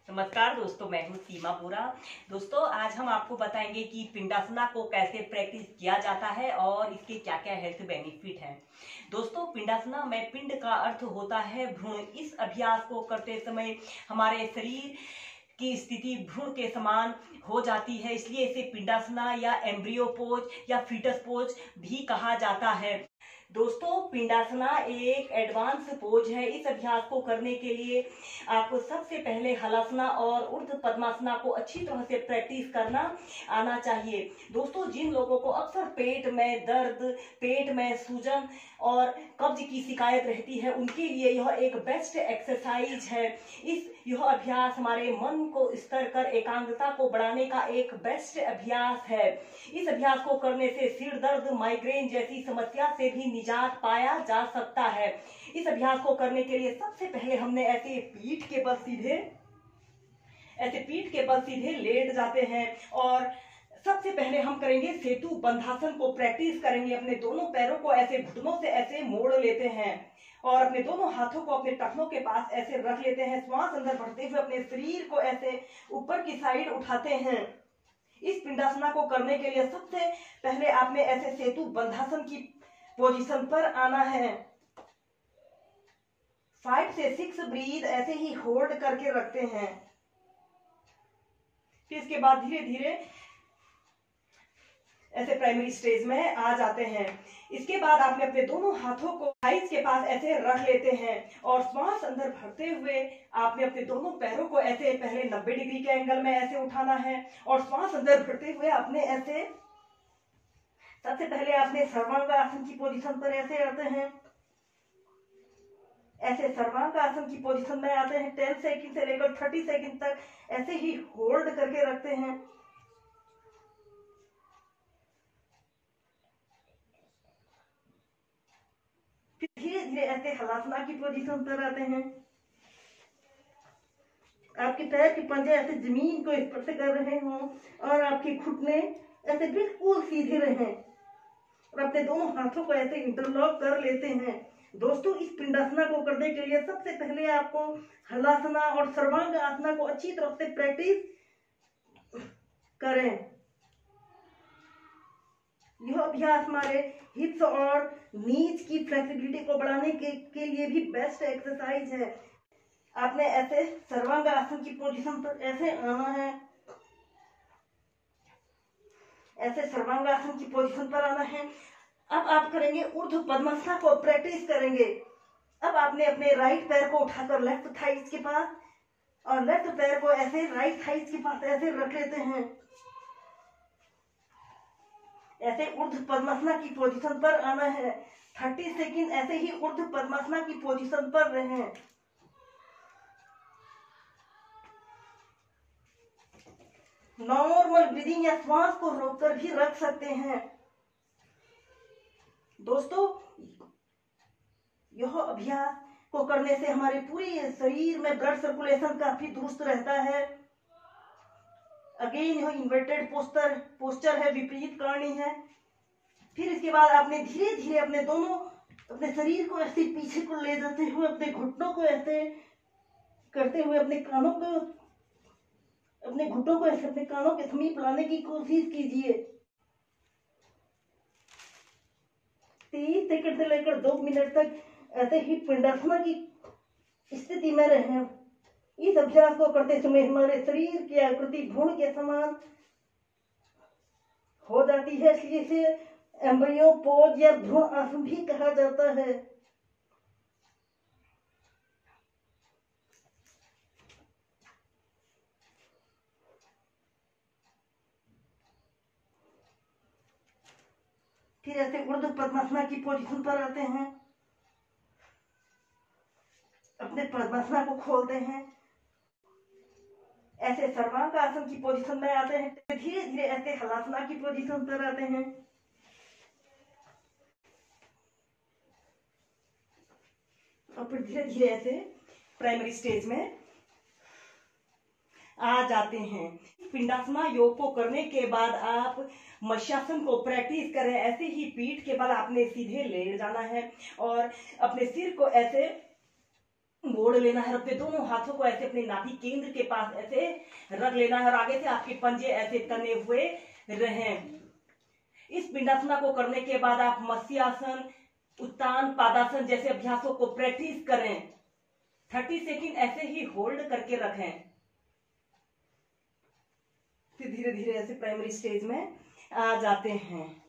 नमस्कार दोस्तों, मैं हूं सीमा बोरा। दोस्तों, आज हम आपको बताएंगे कि पिंडासना को कैसे प्रैक्टिस किया जाता है और इसके क्या क्या हेल्थ बेनिफिट हैं। दोस्तों, पिंडासना में पिंड का अर्थ होता है भ्रूण। इस अभ्यास को करते समय हमारे शरीर की स्थिति भ्रूण के समान हो जाती है, इसलिए इसे पिंडासना या एम्ब्रियो पोज या फीटस पोज भी कहा जाता है। दोस्तों, पिंडासना एक एडवांस पोज है। इस अभ्यास को करने के लिए आपको सबसे पहले हलासना और ऊर्ध्व पद्मासना को अच्छी तरह से प्रैक्टिस करना आना चाहिए। दोस्तों, जिन लोगों को अक्सर पेट में दर्द, पेट में सूजन और कब्ज की शिकायत रहती है, उनके लिए यह एक बेस्ट एक्सरसाइज है। यह अभ्यास हमारे मन को स्थिर कर एकाग्रता को बढ़ाने का एक बेस्ट अभ्यास है। इस अभ्यास को करने से सिर दर्द, माइग्रेन जैसी समस्या से भी निजात पाया जा सकता है। इस अभ्यास को करने के लिए सबसे पहले हमने ऐसे पीठ के बल सीधे लेट जाते हैं और सबसे पहले हम करेंगे सेतु बंधासन को प्रैक्टिस करेंगे। अपने दोनों पैरों को ऐसे घुटनों से ऐसे मोड़ लेते हैं और अपने दोनों हाथों को अपने टखनों के पास ऐसे रख लेते हैं। श्वास अंदर भरते हुए अपने शरीर को ऐसे ऊपर की साइड उठाते हैं। इस पिंडासना को करने के लिए सबसे पहले आपने ऐसे सेतु बंधासन की पोजीशन पर आना है। 5 से 6 ब्रीथ ऐसे ही होल्ड करके रखते हैं। फिर इसके बाद धीरे धीरे ऐसे प्राइमरी स्टेज में आ जाते हैं। इसके बाद आपने अपने दोनों हाथों को थाइस के पास ऐसे रख लेते हैं और श्वास अंदर भरते हुए आपने अपने दोनों पैरों को ऐसे पहले 90 डिग्री के एंगल में ऐसे उठाना है और श्वास अंदर भरते हुए आपने ऐसे सबसे पहले आपने सर्वांगासन की पोजीशन पर ऐसे आते हैं। ऐसे सर्वांगासन की पोजीशन में आते हैं। 10 सेकंड से लेकर 30 सेकंड तक ऐसे ही होल्ड करके रखते हैं। फिर धीरे धीरे ऐसे हलासना की पोजीशन पर आते हैं। आपके पैर के पंजे ऐसे जमीन को स्पर्श कर रहे हों और आपके घुटने ऐसे बिल्कुल सीधे रहें और अपने दोनों हाथों को ऐसे इंटरलॉक कर लेते हैं। दोस्तों, इस पिंडासना को करने के लिए सबसे पहले आपको हलासना और सर्वांग आसना को अच्छी तरह से प्रैक्टिस करें। यह अभ्यास हमारे हिप्स और नीज की फ्लेक्सिबिलिटी को बढ़ाने के लिए भी बेस्ट एक्सरसाइज है। आपने ऐसे सर्वांग आसन की पोजीशन पर ऐसे आना है। ऐसे सर्वांगासन की पोजीशन पर आना है। अब आप करेंगे ऊर्ध्व पद्मासना को प्रैक्टिस करेंगे। अब आपने अपने राइट पैर को उठाकर लेफ्ट थाइस के पास और लेफ्ट पैर को ऐसे राइट थाइस के पास ऐसे रख लेते हैं। ऐसे ऊर्ध्व पद्मासना की पोजीशन पर आना है। 30 सेकंड ऐसे ही ऊर्ध्व पद्मासना की पोजीशन पर रहें। नॉर्मल ब्रीदिंग या श्वास को रोककर भी रख सकते हैं। दोस्तों, यह अभ्यास को करने से हमारे पूरे शरीर में ब्लड सर्कुलेशन काफी दुरुस्त रहता है। अगेन यह इन्वर्टेड पोस्चर है, विपरीत करनी है। फिर इसके बाद आपने धीरे धीरे अपने शरीर को ऐसे पीछे को ले जाते हुए अपने घुटनों को ऐसे करते हुए अपने घुटनों को ऐसे अपने कानों के समीप लाने की कोशिश कीजिए। 30 सेकंड से लेकर 2 मिनट तक ऐसे ही पिंडासना की स्थिति में रहें। इस अभ्यास को करते समय हमारे शरीर की आकृति भ्रूण के समान हो जाती है, इसलिए इसे एम्ब्रियो पोज या भ्रूण आसन भी कहा जाता है। फिर ऐसे ऊर्ध्व पद्मासना की पोजीशन पर आते हैं। अपने पद्मासना को खोलते हैं। ऐसे सर्वांगासन की पोजीशन में आते हैं। धीरे धीरे ऐसे हलासना की पोजीशन पर आते हैं। और फिर धीरे धीरे ऐसे प्राइमरी स्टेज में आ जाते हैं। पिंडासना योग को करने के बाद आप मत्स्यासन को प्रैक्टिस करें। ऐसे ही पीठ के बल आपने सीधे लेट जाना है और अपने सिर को ऐसे मोड़ लेना है, अपने दोनों हाथों को ऐसे अपने नाभि केंद्र के पास ऐसे रख लेना है और आगे से आपके पंजे ऐसे तने हुए रहें। इस पिंडासना को करने के बाद आप मत्स्यासन, उत्तान पादासन जैसे अभ्यासों को प्रैक्टिस करें। 30 सेकंड ऐसे ही होल्ड करके रखें, फिर धीरे धीरे ऐसे प्राइमरी स्टेज में आ जाते हैं।